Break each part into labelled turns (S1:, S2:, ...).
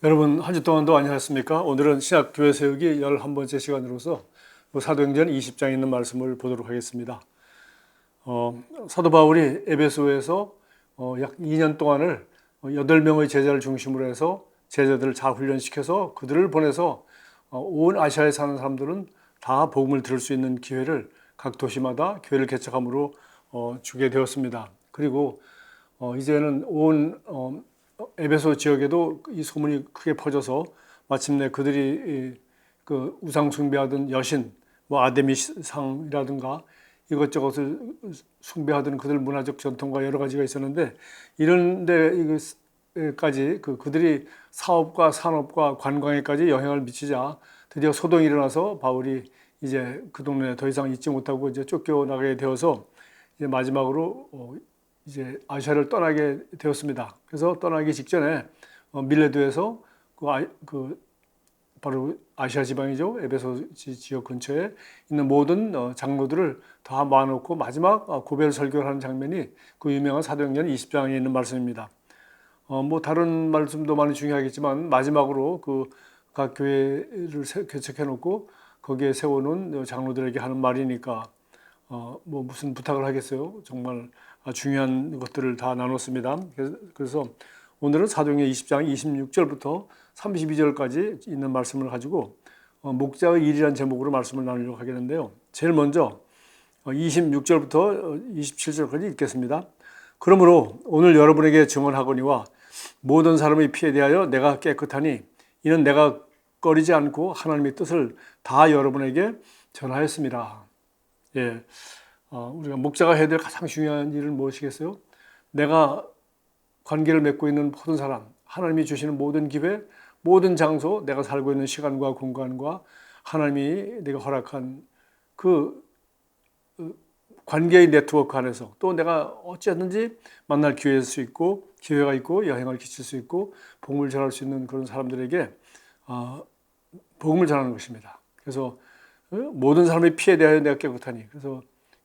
S1: 여러분 한 주 동안도 안녕하셨습니까? 오늘은 신약 교회 세우기 11번째 시간으로서 사도행전 20장에 있는 말씀을 보도록 하겠습니다. 사도 바울이 에베소에서 약 2년 동안을 8명의 제자를 중심으로 해서 제자들을 잘 훈련시켜서 그들을 보내서 온 아시아에 사는 사람들은 다 복음을 들을 수 있는 기회를 각 도시마다 교회를 개척함으로 주게 되었습니다. 그리고 이제는 온 에베소 지역에도 이 소문이 크게 퍼져서 마침내 그들이 그 우상 숭배하던 여신, 뭐 아데미상이라든가 이것저것을 숭배하던 그들 문화적 전통과 여러 가지가 있었는데 이런 데까지 그들이 사업과 산업과 관광에까지 영향을 미치자 드디어 소동이 일어나서 바울이 이제 그 동네에 더 이상 있지 못하고 이제 쫓겨나게 되어서 이제 마지막으로 이제 아시아를 떠나게 되었습니다. 그래서 떠나기 직전에 밀레도에서 바로 아시아 지방이죠. 에베소 지역 근처에 있는 모든 장로들을 다 모아놓고 마지막 고별 설교를 하는 장면이 그 유명한 사도행전 20장에 있는 말씀입니다. 뭐 다른 말씀도 많이 중요하겠지만 마지막으로 각 교회를 개척해놓고 거기에 세워놓은 장로들에게 하는 말이니까 뭐 무슨 부탁을 하겠어요. 정말 중요한 것들을 다 나눴습니다. 그래서 오늘은 사도행전 20장 26절부터 32절까지 있는 말씀을 가지고 목자의 일이라는 제목으로 말씀을 나누려고 하겠는데요. 제일 먼저 26절부터 27절까지 읽겠습니다. 그러므로 오늘 여러분에게 증언하거니와 모든 사람의 피에 대하여 내가 깨끗하니 이는 내가 꺼리지 않고 하나님의 뜻을 다 여러분에게 전하였습니다. 예, 우리가 목자가 해야 될 가장 중요한 일은 무엇이겠어요? 내가 관계를 맺고 있는 모든 사람, 하나님이 주시는 모든 기회, 모든 장소, 내가 살고 있는 시간과 공간과 하나님이 내가 허락한 그 관계의 네트워크 안에서 또 내가 어찌하든지 만날 기회가 있고 영향을 끼칠 수 있고 복음을 전할 수 있는 그런 사람들에게 복음을 전하는 것입니다. 그래서 모든 사람의 피에 대하여 내가 깨끗하니. 그래서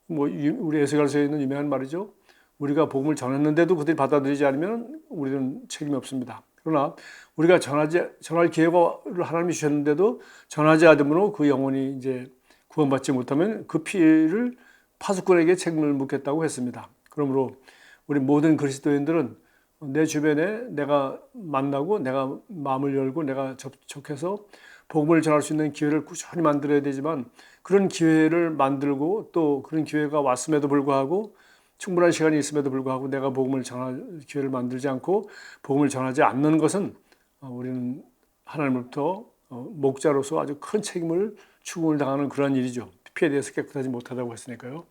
S1: 뭐 우리 에스겔서에 있는 유명한 말이죠. 우리가 복음을 전했는데도 그들이 받아들이지 않으면 우리는 책임이 없습니다. 그러나 우리가 전할 기회를 하나님이 주셨는데도 전하지 않으므로 그 영혼이 이제 구원받지 못하면 그 피를 파수꾼에게 책임을 묻겠다고 했습니다. 그러므로 우리 모든 그리스도인들은 내 주변에 내가 만나고 내가 마음을 열고 내가 접촉해서 복음을 전할 수 있는 기회를 꾸준히 만들어야 되지만 그런 기회를 만들고 또 그런 기회가 왔음에도 불구하고 충분한 시간이 있음에도 불구하고 내가 복음을 전할 기회를 만들지 않고 복음을 전하지 않는 것은 우리는 하나님으로부터 목자로서 아주 큰 책임을 추궁을 당하는 그런 일이죠. 피에 대해서 깨끗하지 못하다고 했으니까요.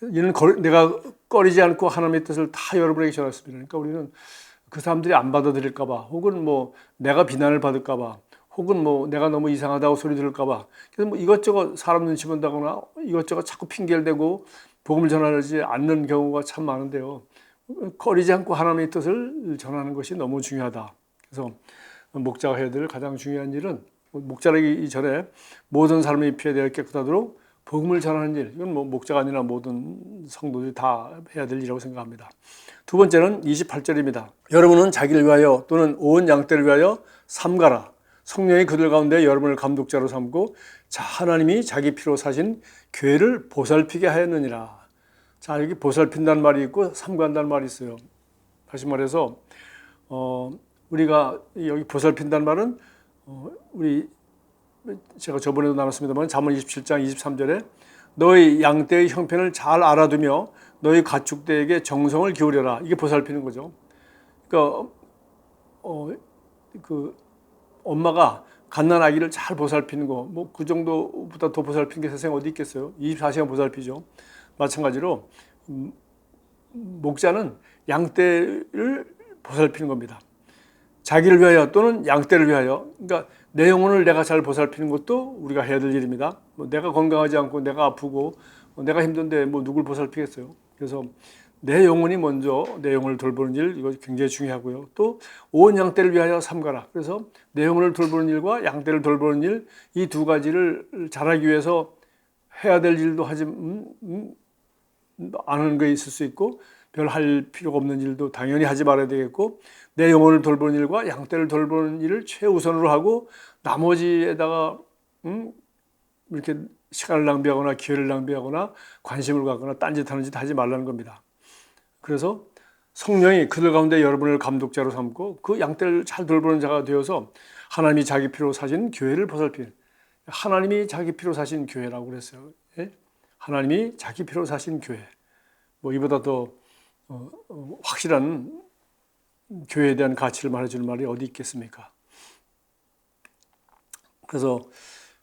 S1: 이는 내가 꺼리지 않고 하나님의 뜻을 다 여러분에게 전했습니다. 그러니까 우리는 그 사람들이 안 받아들일까 봐 혹은 뭐 내가 비난을 받을까 봐 혹은 뭐 내가 너무 이상하다고 소리 들을까 봐 그래서 뭐 이것저것 사람 눈치 본다거나 이것저것 자꾸 핑계를 대고 복음을 전하지 않는 경우가 참 많은데요. 꺼리지 않고 하나님의 뜻을 전하는 것이 너무 중요하다. 그래서 목자가 해야 될 가장 중요한 일은 목자라기 이전에 모든 사람의 피에 대해 깨끗하도록 복음을 전하는 일. 이건 뭐 목자가 아니라 모든 성도들이 다 해야 될 일이라고 생각합니다. 두 번째는 28절입니다. 여러분은 자기를 위하여 또는 온 양떼를 위하여 삼가라. 성령이 그들 가운데 여러분을 감독자로 삼고 하나님이 자기 피로 사신 교회를 보살피게 하였느니라. 자, 여기 보살핀다는 말이 있고 삼간다는 말이 있어요. 다시 말해서 우리가 여기 보살핀다는 말은 제가 저번에도 나눴습니다만 잠언 27장 23절에 너희 양떼의 형편을 잘 알아두며 너희 가축대에게 정성을 기울여라. 이게 보살피는 거죠. 그러니까 엄마가 갓난 아기를 잘 보살피는 거, 뭐 그 정도보다 더 보살피는 게 세상에 어디 있겠어요? 24시간 보살피죠. 마찬가지로 목자는 양떼를 보살피는 겁니다. 자기를 위하여 또는 양떼를 위하여. 그러니까 내 영혼을 내가 잘 보살피는 것도 우리가 해야 될 일입니다. 뭐 내가 건강하지 않고 내가 아프고 내가 힘든데 뭐 누굴 보살피겠어요? 그래서 내 영혼이 먼저 내 영혼을 돌보는 일, 이거 굉장히 중요하고요. 또 온 양떼를 위하여 삼가라. 그래서 내 영혼을 돌보는 일과 양떼를 돌보는 일, 이 두 가지를 잘하기 위해서 해야 될 일도 하지 않은 게 있을 수 있고 별 할 필요가 없는 일도 당연히 하지 말아야 되겠고, 내 영혼을 돌보는 일과 양떼를 돌보는 일을 최우선으로 하고 나머지에다가 이렇게 시간을 낭비하거나 기회를 낭비하거나 관심을 갖거나 딴짓하는 짓 하지 말라는 겁니다. 그래서 성령이 그들 가운데 여러분을 감독자로 삼고 그 양떼를 잘 돌보는 자가 되어서 하나님이 자기 피로 사신 교회를 보살피는, 하나님이 자기 피로 사신 교회라고 그랬어요. 예? 하나님이 자기 피로 사신 교회. 뭐 이보다 더 확실한 교회에 대한 가치를 말해주는 말이 어디 있겠습니까? 그래서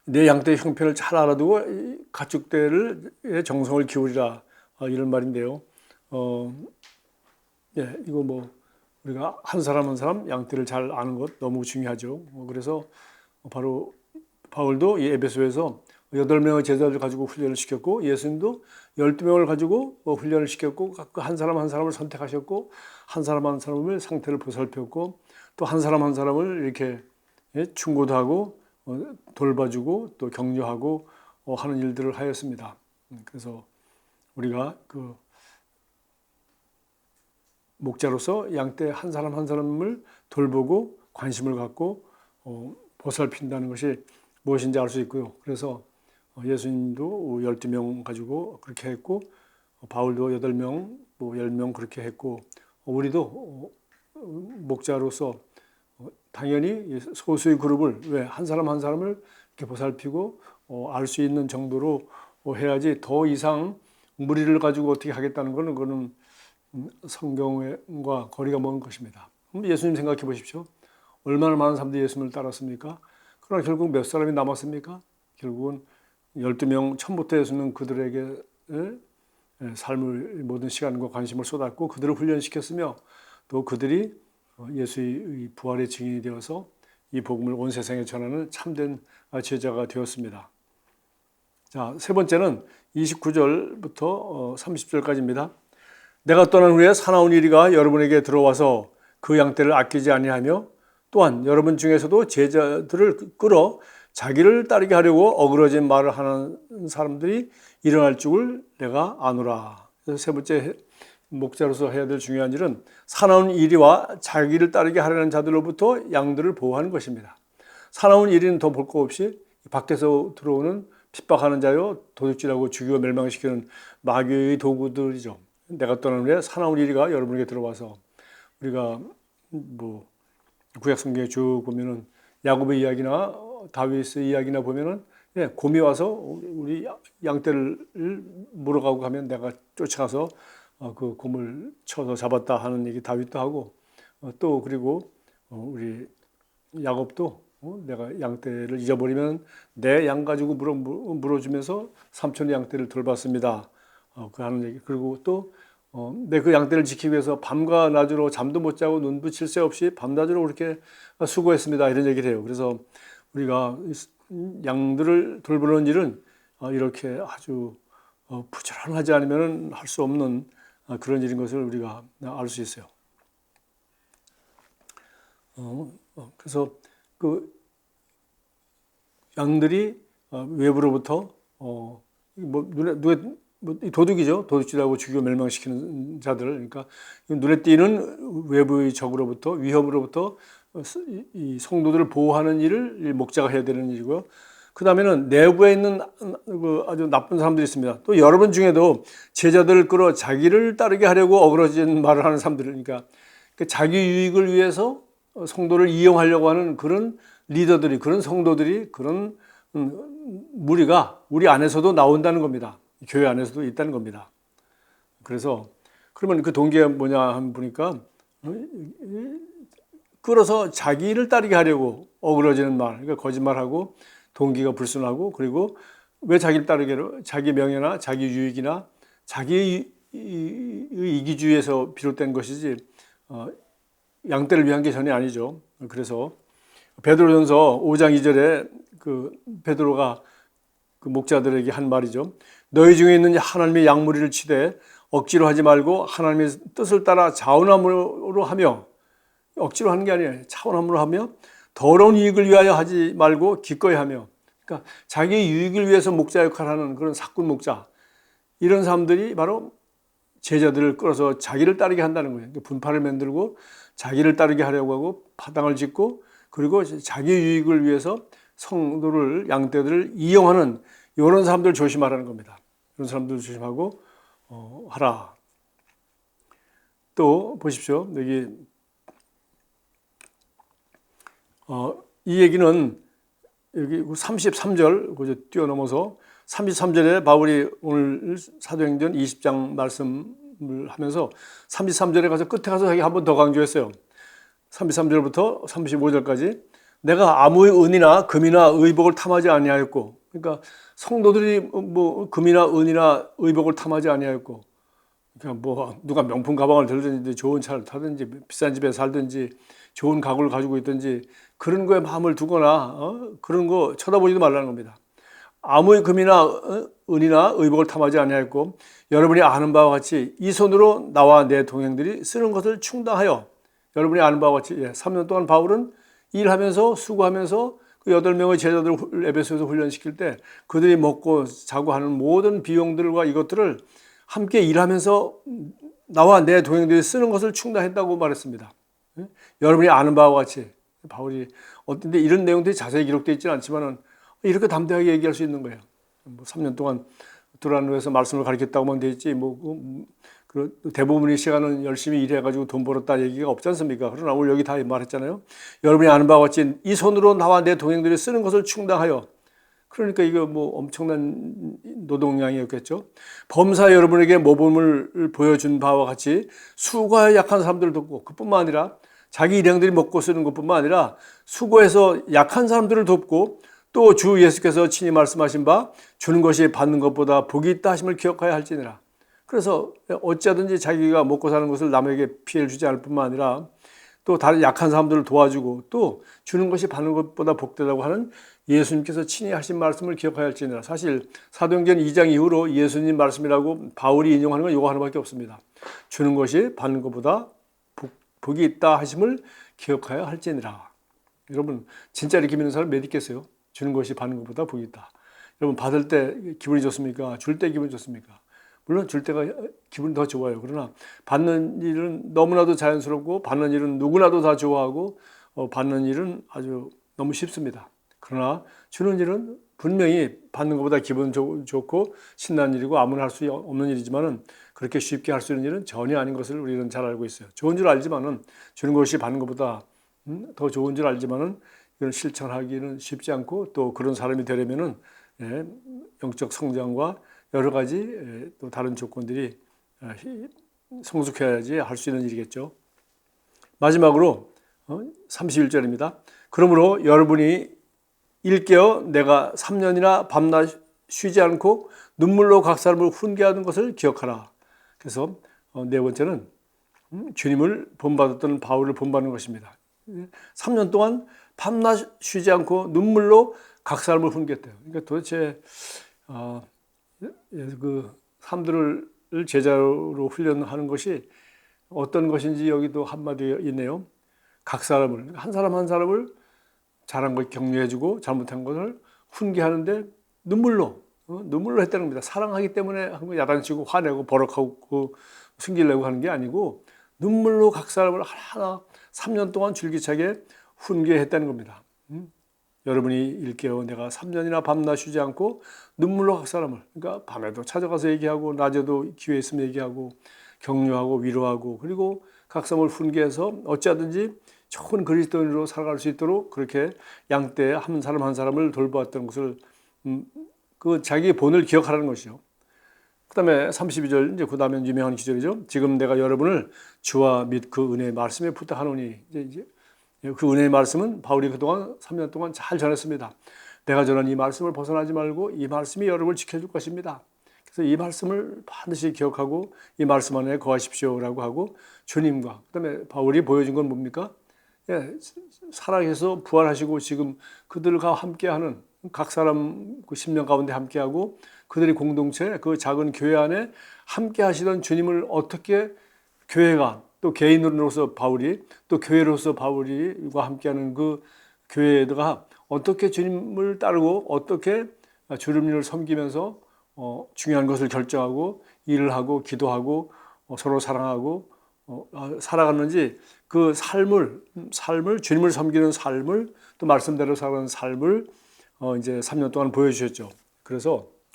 S1: 내 양떼의 형편을 잘 알아두고 가축대의 정성을 기울이라, 이런 말인데요. 예, 이거 뭐 우리가 한 사람 한 사람 양떼를 잘 아는 것 너무 중요하죠. 그래서 바로 바울도 이 에베소에서 8명의 제자들 가지고 훈련을 시켰고, 예수님도 12명을 가지고 훈련을 시켰고, 그 한 사람 한 사람을 선택하셨고, 한 사람 한 사람을 상태를 보살폈고, 또 한 사람 한 사람을 이렇게 충고도 하고 돌봐주고 또 격려하고 하는 일들을 하였습니다. 그래서 우리가 그 목자로서 양떼 한 사람 한 사람을 돌보고 관심을 갖고 보살핀다는 것이 무엇인지 알 수 있고요. 그래서 예수님도 12명 가지고 그렇게 했고, 바울도 8명, 뭐 10명 그렇게 했고, 우리도 목자로서 당연히 소수의 그룹을, 왜 한 사람 한 사람을 이렇게 보살피고 알 수 있는 정도로 해야지, 더 이상 무리를 가지고 어떻게 하겠다는 것은 그거는 성경과 거리가 먼 것입니다. 예수님 생각해 보십시오. 얼마나 많은 사람들이 예수님을 따랐습니까? 그러나 결국 몇 사람이 남았습니까? 결국은 12명 처음부터 예수님은 그들에게 삶을, 모든 시간과 관심을 쏟았고 그들을 훈련시켰으며, 또 그들이 예수의 부활의 증인이 되어서 이 복음을 온 세상에 전하는 참된 제자가 되었습니다. 자, 세 번째는 29절부터 30절까지입니다. 내가 떠난 후에 사나운 이리가 여러분에게 들어와서 그 양떼를 아끼지 아니하며, 또한 여러분 중에서도 제자들을 끌어 자기를 따르게 하려고 어그러진 말을 하는 사람들이 일어날 줄을 내가 아노라. 그래서 세 번째 목자로서 해야 될 중요한 일은 사나운 이리와 자기를 따르게 하려는 자들로부터 양들을 보호하는 것입니다. 사나운 이리는 더 볼 것 없이 밖에서 들어오는 핍박하는 자요, 도둑질하고 죽이고 멸망시키는 마귀의 도구들이죠. 내가 떠난 후에 사나운 이리가 여러분에게 들어와서, 우리가 뭐 구약 성경에 쭉 보면은 야곱의 이야기나 다윗의 이야기나 보면은 곰이 와서 우리 양떼를 물어가고 가면 내가 쫓아가서 그 곰을 쳐서 잡았다 하는 얘기 다윗도 하고, 또 그리고 우리 야곱도 내가 양떼를 잊어버리면 내 양 가지고 물어주면서 삼촌의 양떼를 돌봤습니다. 그 하는 얘기. 그리고 또 내 그 양떼를 지키기 위해서 밤과 낮으로 잠도 못 자고 눈붙일 새 없이 밤낮으로 그렇게 수고했습니다. 이런 얘기를 해요. 그래서 우리가 양들을 돌보는 일은 이렇게 아주 부지런하지 않으면 할 수 없는 그런 일인 것을 우리가 알 수 있어요. 그래서 그 양들이 외부로부터 눈에 도둑이죠. 도둑질하고 죽이고 멸망시키는 자들. 그러니까 눈에 띄는 외부의 적으로부터, 위협으로부터 이 성도들을 보호하는 일을 목자가 해야 되는 일이고요. 그 다음에는 내부에 있는 아주 나쁜 사람들이 있습니다. 또 여러분 중에도 제자들을 끌어 자기를 따르게 하려고 어그러진 말을 하는 사람들, 그러니까 자기 유익을 위해서 성도를 이용하려고 하는 그런 리더들이, 그런 성도들이, 그런 무리가 우리 안에서도 나온다는 겁니다. 교회 안에서도 있다는 겁니다. 그래서 그러면 그 동기가 뭐냐 하면 보니까 끌어서 자기를 따르게 하려고 어그러지는 말, 그러니까 거짓말하고 동기가 불순하고, 그리고 왜 자기를 따르게 하려? 자기 명예나 자기 유익이나 자기의 이기주의에서 비롯된 것이지 양떼를 위한 게 전혀 아니죠. 그래서 베드로전서 5장 2절에 그 베드로가 그 목자들에게 한 말이죠. 너희 중에 있는 하나님의 양무리를 치되 억지로 하지 말고 하나님의 뜻을 따라 자원함으로 하며, 억지로 하는 게 아니에요. 자원함으로 하며 더러운 이익을 위하여 하지 말고 기꺼이 하며, 그러니까 자기 유익을 위해서 목자 역할을 하는 그런 사꾼 목자, 이런 사람들이 바로 제자들을 끌어서 자기를 따르게 한다는 거예요. 분파를 만들고 자기를 따르게 하려고 하고 파당을 짓고 그리고 자기 유익을 위해서 성도를 양떼들을 이용하는 이런 사람들 조심하라는 겁니다. 이런 사람들 조심하고 하라. 또 보십시오. 여기 이 얘기는 여기 33절 그저 뛰어넘어서 33절에 바울이 오늘 사도행전 20장 말씀을 하면서 33절에 가서 끝에 가서 자기 한 번 더 강조했어요. 33절부터 35절까지 내가 아무의 은이나 금이나 의복을 탐하지 아니하였고, 그러니까 성도들이 뭐 금이나 은이나 의복을 탐하지 아니하였고, 그러니까 뭐 누가 명품 가방을 들든지 좋은 차를 타든지 비싼 집에 살든지 좋은 가구를 가지고 있든지 그런 거에 마음을 두거나 그런 거 쳐다보지도 말라는 겁니다. 아무의 금이나 은이나 의복을 탐하지 아니하였고 여러분이 아는 바와 같이 이 손으로 나와 내 동행들이 쓰는 것을 충당하여, 여러분이 아는 바와 같이 3년 동안 바울은 일하면서 수고하면서 그 8명의 제자들을 에베소에서 훈련시킬 때 그들이 먹고 자고 하는 모든 비용들과 이것들을 함께 일하면서 나와 내 동행들이 쓰는 것을 충당했다고 말했습니다. 여러분이 아는 바와 같이, 바울이 어떤데 이런 내용들이 자세히 기록되어 있지는 않지만은 이렇게 담대하게 얘기할 수 있는 거예요. 뭐 3년 동안 두란노에서 말씀을 가르쳤다고만 돼 있지 그 대부분의 시간은 열심히 일해가지고 돈 벌었다 얘기가 없지 않습니까? 그러나 오늘 여기 다 말했잖아요. 여러분이 아는 바와 같이 이 손으로 나와 내 동행들이 쓰는 것을 충당하여, 그러니까 이거 뭐 엄청난 노동량이었겠죠. 범사 여러분에게 모범을 보여준 바와 같이 수고하여 약한 사람들을 돕고, 그뿐만 아니라 자기 일행들이 먹고 쓰는 것뿐만 아니라 수고해서 약한 사람들을 돕고 또 주 예수께서 친히 말씀하신 바 주는 것이 받는 것보다 복이 있다 하심을 기억하여 할지니라. 그래서 어찌하든지 자기가 먹고 사는 것을 남에게 피해를 주지 않을 뿐만 아니라 또 다른 약한 사람들을 도와주고 또 주는 것이 받는 것보다 복되다고 하는 예수님께서 친히 하신 말씀을 기억하여 할지니라. 사실 사도행전 2장 이후로 예수님 말씀이라고 바울이 인용하는 건 이거 하나밖에 없습니다. 주는 것이 받는 것보다 복이 있다 하심을 기억하여 할지니라. 여러분 진짜 이렇게 믿는 사람 몇 있겠어요? 주는 것이 받는 것보다 복이 있다. 여러분 받을 때 기분이 좋습니까? 줄 때 기분이 좋습니까? 물론 줄 때가 기분이 더 좋아요. 그러나 받는 일은 너무나도 자연스럽고 받는 일은 누구나도 다 좋아하고 받는 일은 아주 너무 쉽습니다. 그러나 주는 일은 분명히 받는 것보다 기분 좋고 신나는 일이고 아무나 할 수 없는 일이지만은 그렇게 쉽게 할 수 있는 일은 전혀 아닌 것을 우리는 잘 알고 있어요. 좋은 줄 알지만은 주는 것이 받는 것보다 더 좋은 줄 알지만은 이걸 실천하기는 쉽지 않고 또 그런 사람이 되려면은 영적 성장과 여러 가지 또 다른 조건들이 성숙해야지 할 수 있는 일이겠죠. 마지막으로 31절입니다. 그러므로 여러분이 일깨어 내가 3년이나 밤낮 쉬지 않고 눈물로 각 사람을 훈계하는 것을 기억하라. 그래서 네 번째는 주님을 본받았던 바울을 본받는 것입니다. 3년 동안 밤낮 쉬지 않고 눈물로 각 사람을 훈계했대요. 그러니까 도대체 그 사람들을 제자로 훈련하는 것이 어떤 것인지 여기도 한마디 있네요. 각 사람을, 한 사람 한 사람을 잘한 걸 격려해주고 잘못한 것을 훈계하는데 눈물로 했다는 겁니다. 사랑하기 때문에 야단치고 화내고 버럭하고 숨기려고 하는 게 아니고 눈물로 각 사람을 하나 3년 동안 줄기차게 훈계했다는 겁니다. 여러분이 일깨워 내가 3년이나 밤낮 쉬지 않고 눈물로 각 사람을, 그러니까 밤에도 찾아가서 얘기하고 낮에도 기회 있으면 얘기하고 격려하고 위로하고 그리고 각 사람을 훈계해서 어찌하든지 좋은 그리스도인으로 살아갈 수 있도록 그렇게 양떼 한 사람 한 사람을 돌보았던 것을 그 자기의 본을 기억하라는 것이죠. 그다음에 32절 이제 그다음에 유명한 기절이죠. 지금 내가 여러분을 주와 및 그 은혜의 말씀에 부탁하노니, 이제 그 은혜의 말씀은 바울이 그동안 3년 동안 잘 전했습니다. 내가 전한 이 말씀을 벗어나지 말고 이 말씀이 여러분을 지켜줄 것입니다. 그래서 이 말씀을 반드시 기억하고 이 말씀 안에 거하십시오라고 하고 주님과 그다음에 바울이 보여준 건 뭡니까? 살아계셔서 부활하시고 지금 그들과 함께하는 각 사람 그 10년 가운데 함께하고 그들의 공동체 그 작은 교회 안에 함께하시던 주님을 어떻게 교회가 또 개인으로서 바울이 또 교회로서 바울이와 함께하는 그 교회가 어떻게 주님을 따르고 어떻게 주님을 섬기면서 중요한 것을 결정하고 일을 하고 기도하고 서로 사랑하고 살아갔는지 그 삶을 주님을 섬기는 삶을 또 말씀대로 살아가는 삶을 이제 3년 동안 보여주셨죠.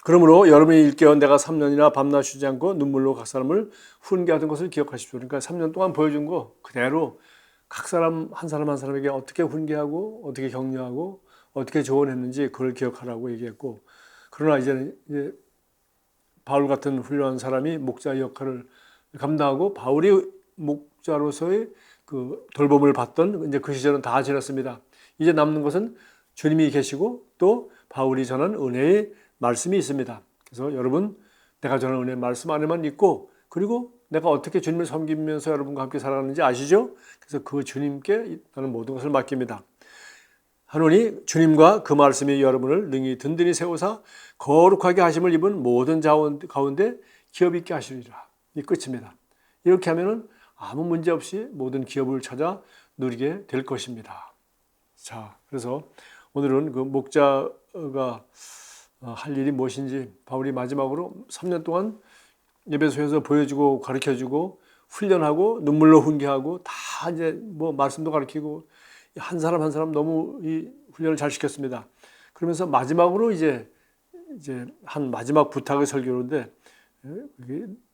S1: 그러므로 여러분이 일깨워 내가 3년이나 밤낮 쉬지 않고 눈물로 각 사람을 훈계하던 것을 기억하십시오. 그러니까 3년 동안 보여준 거 그대로 각 사람 한 사람에게 어떻게 훈계하고 어떻게 격려하고 어떻게 조언했는지 그걸 기억하라고 얘기했고, 그러나 이제 바울 같은 훌륭한 사람이 목자 역할을 감당하고 바울이 목자로서의 그 돌봄을 받던 이제 그 시절은 다 지났습니다. 이제 남는 것은 주님이 계시고 또 바울이 전한 은혜의 말씀이 있습니다. 그래서 여러분, 내가 전한 은혜의 말씀 안에만 있고, 그리고 내가 어떻게 주님을 섬기면서 여러분과 함께 살아가는지 아시죠? 그래서 그 주님께 나는 모든 것을 맡깁니다. 하노니 주님과 그 말씀이 여러분을 능히 든든히 세우사 거룩하게 하심을 입은 모든 자원 가운데 기업 있게 하시리라. 이 끝입니다. 이렇게 하면은 아무 문제 없이 모든 기업을 찾아 누리게 될 것입니다. 자, 그래서 오늘은 그 목자가 할 일이 무엇인지 바울이 마지막으로 3년 동안 에베소에서 보여주고 가르쳐주고 훈련하고 눈물로 훈계하고 다 이제 뭐 말씀도 가르치고 한 사람 한 사람 너무 이 훈련을 잘 시켰습니다. 그러면서 마지막으로 이제 한 마지막 부탁의 설교인데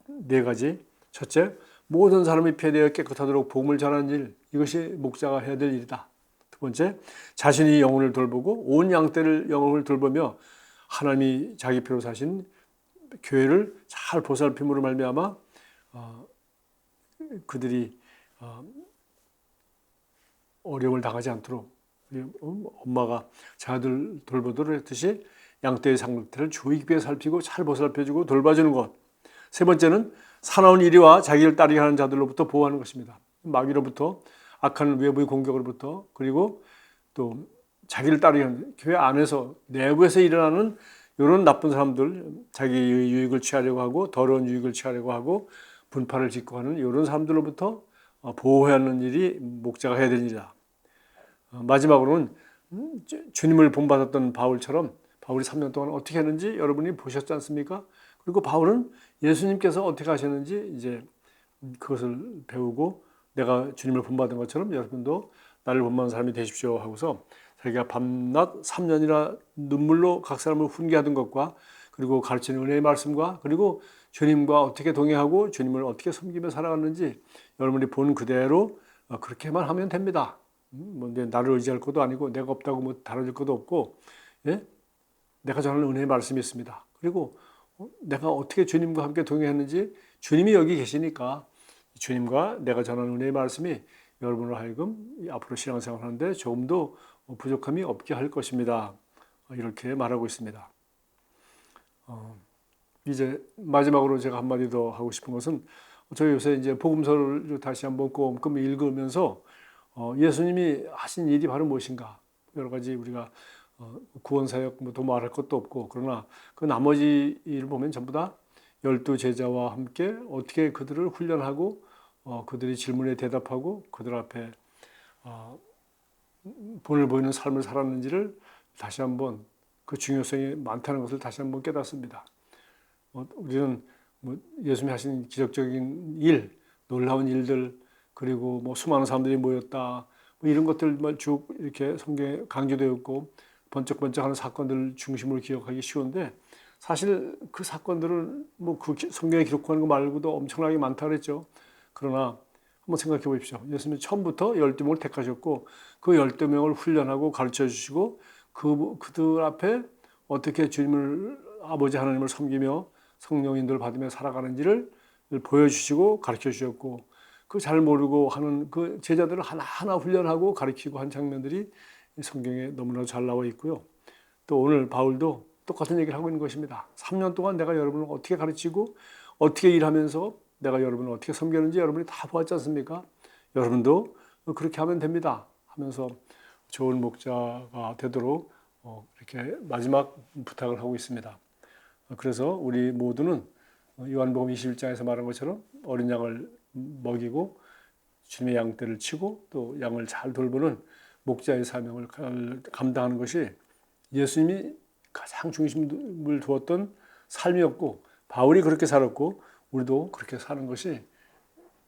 S1: 네 가지. 첫째, 모든 사람이 피해되어 깨끗하도록 복음을 전하는 일, 이것이 목자가 해야 될 일이다. 두 번째, 자신이 영혼을 돌보고 온 양떼를 영혼을 돌보며 하나님이 자기 피로 사신 교회를 잘 보살핌으로 말미암아 그들이 어려움을 당하지 않도록 엄마가 자녀들 돌보도록 했듯이 양떼의 상태를 주의 깊게 살피고 잘 보살펴주고 돌봐주는 것. 세 번째는 사나운 이리와 자기를 따르게 하는 자들로부터 보호하는 것입니다. 마귀로부터, 악한 외부의 공격으로부터, 그리고 또 자기를 따르게 하는, 교회 안에서 내부에서 일어나는 이런 나쁜 사람들, 자기의 유익을 취하려고 하고 더러운 유익을 취하려고 하고 분파를 짓고 하는 이런 사람들로부터 보호하는 일이 목자가 해야 되는 일이다. 마지막으로는 주님을 본받았던 바울처럼 바울이 3년 동안 어떻게 했는지 여러분이 보셨지 않습니까? 그리고 바울은 예수님께서 어떻게 하셨는지 이제 그것을 배우고 내가 주님을 본받은 것처럼 여러분도 나를 본받는 사람이 되십시오 하고서 자기가 밤낮 3년이나 눈물로 각 사람을 훈계하던 것과 그리고 가르치는 은혜의 말씀과 그리고 주님과 어떻게 동행하고 주님을 어떻게 섬기며 살아갔는지 여러분이 본 그대로 그렇게만 하면 됩니다. 뭐 나를 의지할 것도 아니고 내가 없다고 뭐 다뤄질 것도 없고, 예? 내가 전하는 은혜의 말씀이 있습니다. 그리고 내가 어떻게 주님과 함께 동행했는지 주님이 여기 계시니까 주님과 내가 전하는 은혜의 말씀이 여러분을 하여금 앞으로 신앙생활 하는데 조금도 부족함이 없게 할 것입니다. 이렇게 말하고 있습니다. 이제 마지막으로 제가 한마디 더 하고 싶은 것은 저희 요새 이제 복음서를 다시 한번 꼼꼼히 읽으면서 예수님이 하신 일이 바로 무엇인가, 여러 가지 우리가 구원사역 뭐 더 말할 것도 없고, 그러나 그 나머지 일을 보면 전부 다 12제자와 함께 어떻게 그들을 훈련하고 그들이 질문에 대답하고 그들 앞에 본을 보이는 삶을 살았는지를 다시 한번 그 중요성이 많다는 것을 다시 한번 깨닫습니다. 우리는 뭐 예수님이 하신 기적적인 일, 놀라운 일들, 그리고 뭐 수많은 사람들이 모였다, 뭐 이런 것들만 쭉 이렇게 성경에 강조되어 있고 번쩍번쩍하는 사건들 중심으로 기억하기 쉬운데, 사실 그 사건들은 뭐 그 성경에 기록하는 거 말고도 엄청나게 많다 그랬죠. 그러나 한번 생각해 보십시오. 예수님이 처음부터 12명을 택하셨고 그 12명을 훈련하고 가르쳐 주시고 그들 앞에 어떻게 주님을, 아버지 하나님을 섬기며 성령 인도를 받으며 살아가는지를 보여주시고 가르쳐 주셨고, 그 잘 모르고 하는 그 제자들을 하나하나 훈련하고 가르치고 한 장면들이 성경에 너무나 잘 나와 있고요. 또 오늘 바울도 똑같은 얘기를 하고 있는 것입니다. 3년 동안 내가 여러분을 어떻게 가르치고 어떻게 일하면서 내가 여러분을 어떻게 섬겼는지 여러분이 다 보았지 않습니까? 여러분도 그렇게 하면 됩니다 하면서 좋은 목자가 되도록 이렇게 마지막 부탁을 하고 있습니다. 그래서 우리 모두는 요한복음 21장에서 말한 것처럼 어린 양을 먹이고 주님의 양떼를 치고 또 양을 잘 돌보는 목자의 사명을 감당하는 것이 예수님이 가장 중심을 두었던 삶이었고, 바울이 그렇게 살았고 우리도 그렇게 사는 것이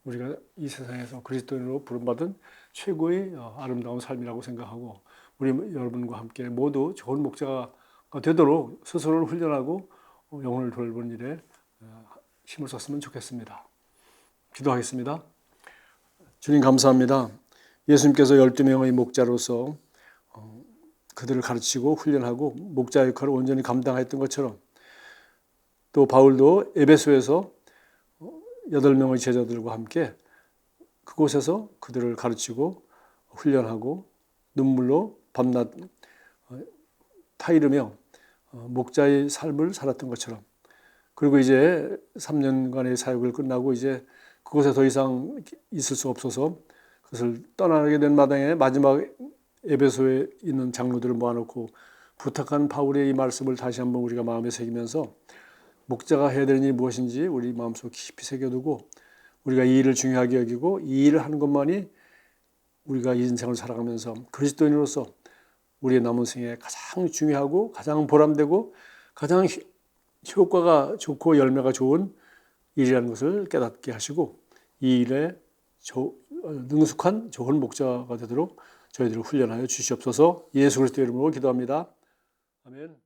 S1: 우리가 이 세상에서 그리스도인으로 부름받은 최고의 아름다운 삶이라고 생각하고 우리 여러분과 함께 모두 좋은 목자가 되도록 스스로를 훈련하고 영혼을 돌보는 일에 힘을 썼으면 좋겠습니다. 기도하겠습니다. 주님 감사합니다. 예수님께서 12명의 목자로서 그들을 가르치고 훈련하고 목자 역할을 온전히 감당했던 것처럼 또 바울도 에베소에서 8명의 제자들과 함께 그곳에서 그들을 가르치고 훈련하고 눈물로 밤낮 타이르며 목자의 삶을 살았던 것처럼 그리고 이제 3년간의 사역을 끝나고 이제 그곳에 더 이상 있을 수 없어서 그것을 떠나게 된 마당에 마지막 에베소에 있는 장로들을 모아놓고 부탁한 바울의 이 말씀을 다시 한번 우리가 마음에 새기면서 목자가 해야 되는 일이 무엇인지 우리 마음속 깊이 새겨두고 우리가 이 일을 중요하게 여기고 이 일을 하는 것만이 우리가 이 인생을 살아가면서 그리스도인으로서 우리의 남은 생에 가장 중요하고 가장 보람되고 가장 효과가 좋고 열매가 좋은 일이라는 것을 깨닫게 하시고 이 일에 능숙한 좋은 목자가 되도록 저희들을 훈련하여 주시옵소서. 예수 그리스도의 이름으로 기도합니다. 아멘.